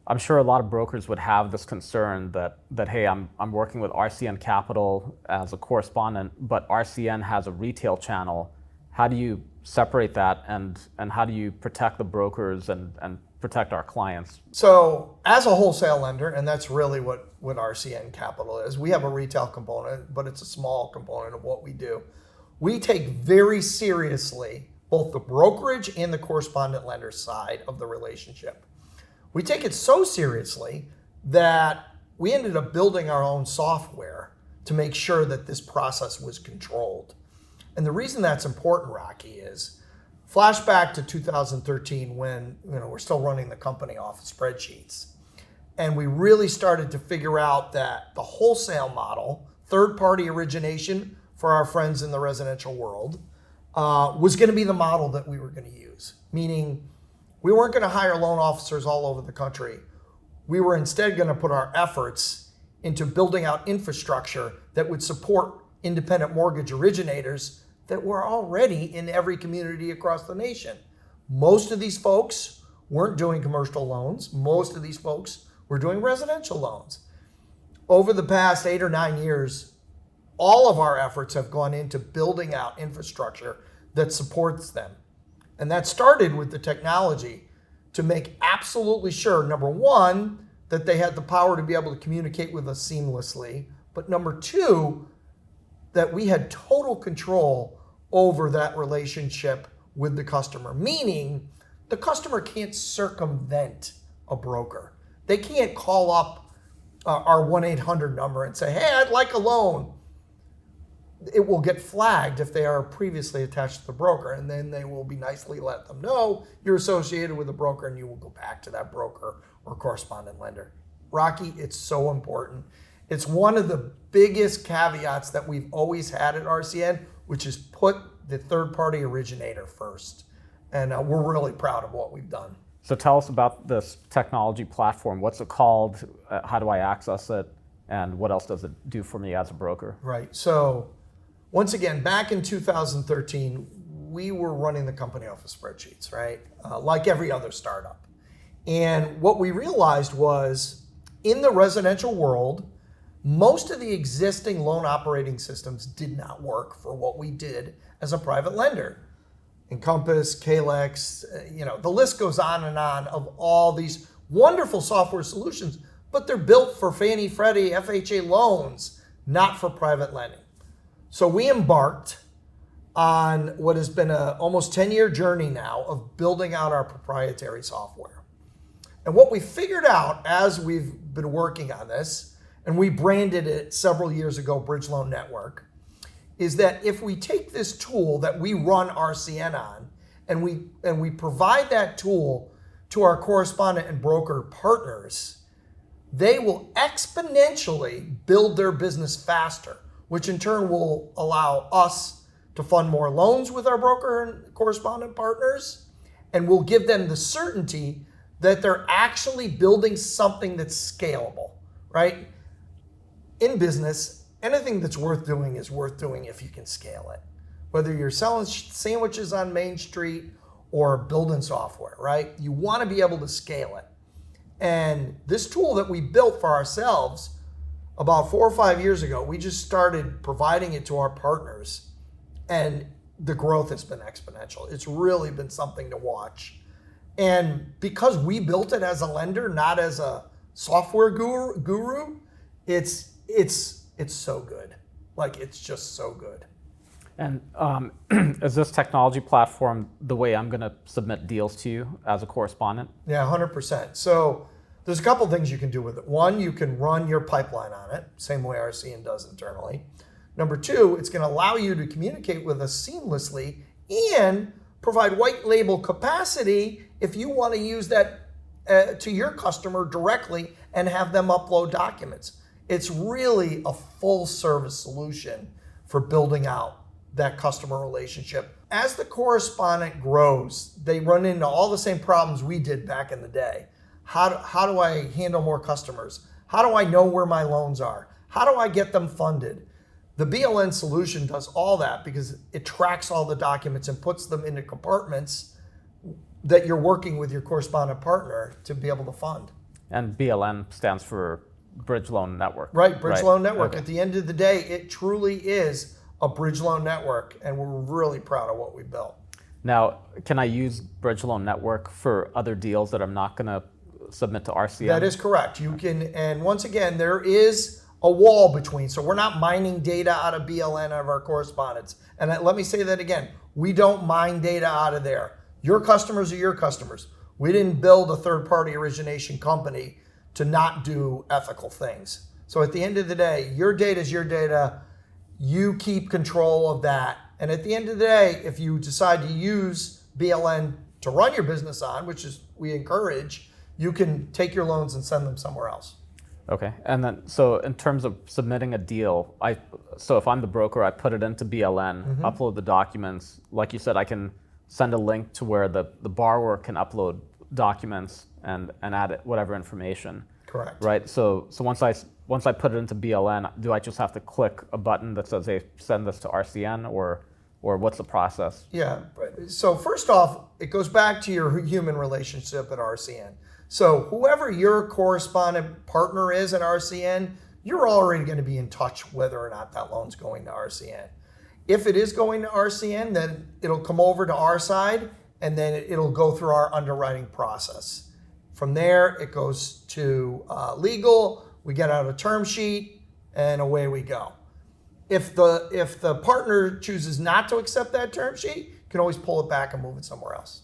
I'm sure a lot of brokers would have this concern that hey, I'm working with RCN Capital as a correspondent, but RCN has a retail channel. How do you separate that, and how do you protect the brokers and protect our clients? So as a wholesale lender, and that's really what RCN Capital is, we have a retail component, but it's a small component of what we do. We take very seriously both the brokerage and the correspondent lender side of the relationship. We take it so seriously that we ended up building our own software to make sure that this process was controlled. And the reason that's important, Rocky, is flashback to 2013 when we're still running the company off of spreadsheets. And we really started to figure out that the wholesale model, third-party origination for our friends in the residential world, was going to be the model that we were going to use. Meaning we weren't going to hire loan officers all over the country. We were instead going to put our efforts into building out infrastructure that would support independent mortgage originators that were already in every community across the nation. Most of these folks weren't doing commercial loans. Most of these folks were doing residential loans. Over the past 8 or 9 years, all of our efforts have gone into building out infrastructure that supports them. And that started with the technology to make absolutely sure, number one, that they had the power to be able to communicate with us seamlessly, but number two, that we had total control over that relationship with the customer, meaning the customer can't circumvent a broker. They can't call up our 1-800 number and say, hey, I'd like a loan. It will get flagged if they are previously attached to the broker, and then they will be nicely let them know you're associated with a broker and you will go back to that broker or correspondent lender. Rocky, it's so important. It's one of the biggest caveats that we've always had at RCN, which is put the third-party originator first. And we're really proud of what we've done. So tell us about this technology platform. What's it called? How do I access it? And what else does it do for me as a broker? Right. So once again, back in 2013, we were running the company off of spreadsheets, right? Like every other startup. And what we realized was in the residential world, most of the existing loan operating systems did not work for what we did as a private lender. Encompass, Kalex, the list goes on of all these wonderful software solutions, but they're built for Fannie, Freddie, FHA loans, not for private lending. So we embarked on what has been an almost 10-year journey now of building out our proprietary software. And what we figured out as we've been working on this, and we branded it several years ago, Bridge Loan Network, is that if we take this tool that we run RCN on and we provide that tool to our correspondent and broker partners, they will exponentially build their business faster, which in turn will allow us to fund more loans with our broker and correspondent partners, and will give them the certainty that they're actually building something that's scalable, right? In business, anything that's worth doing is worth doing if you can scale it. Whether you're selling sandwiches on Main Street or building software, right? You want to be able to scale it. And this tool that we built for ourselves about 4 or 5 years ago, we just started providing it to our partners, and the growth has been exponential. It's really been something to watch. And because we built it as a lender, not as a software guru, it's so good. Like, it's just so good. And is this technology platform the way I'm going to submit deals to you as a correspondent? Yeah, 100%. So there's a couple things you can do with it. One, you can run your pipeline on it, same way RCN does internally. Number two, it's going to allow you to communicate with us seamlessly and provide white label capacity if you want to use that to your customer directly and have them upload documents. It's really a full service solution for building out that customer relationship. As the correspondent grows, they run into all the same problems we did back in the day. How do I handle more customers? How do I know where my loans are? How do I get them funded? The BLN solution does all that because it tracks all the documents and puts them into compartments that you're working with your correspondent partner to be able to fund. And BLN stands for Bridge Loan Network. Right, Bridge Loan Network. Okay. At the end of the day, it truly is a bridge loan network, and we're really proud of what we built. Now, can I use Bridge Loan Network for other deals that I'm not going to submit to RCN? That is correct. You can, and once again, there is a wall between. So we're not mining data out of BLN out of our correspondents. And let me say that again. We don't mine data out of there. Your customers are your customers. We didn't build a third-party origination company to not do ethical things. So at the end of the day, your data is your data. You keep control of that. And at the end of the day, if you decide to use BLN to run your business on, which is we encourage, you can take your loans and send them somewhere else. Okay, and then so in terms of submitting a deal, so if I'm the broker, I put it into BLN, upload the documents. Like you said, I can send a link to where the borrower can upload documents and add whatever information. Correct. Right. So once I put it into BLN, do I just have to click a button that says, "Hey, send this to RCN," or what's the process? Yeah. So first off, it goes back to your human relationship at RCN. So whoever your correspondent partner is at RCN, you're already going to be in touch whether or not that loan's going to RCN. If it is going to RCN, then it'll come over to our side, and then it'll go through our underwriting process. From there, it goes to legal. We get out a term sheet, and away we go. If the partner chooses not to accept that term sheet, you can always pull it back and move it somewhere else.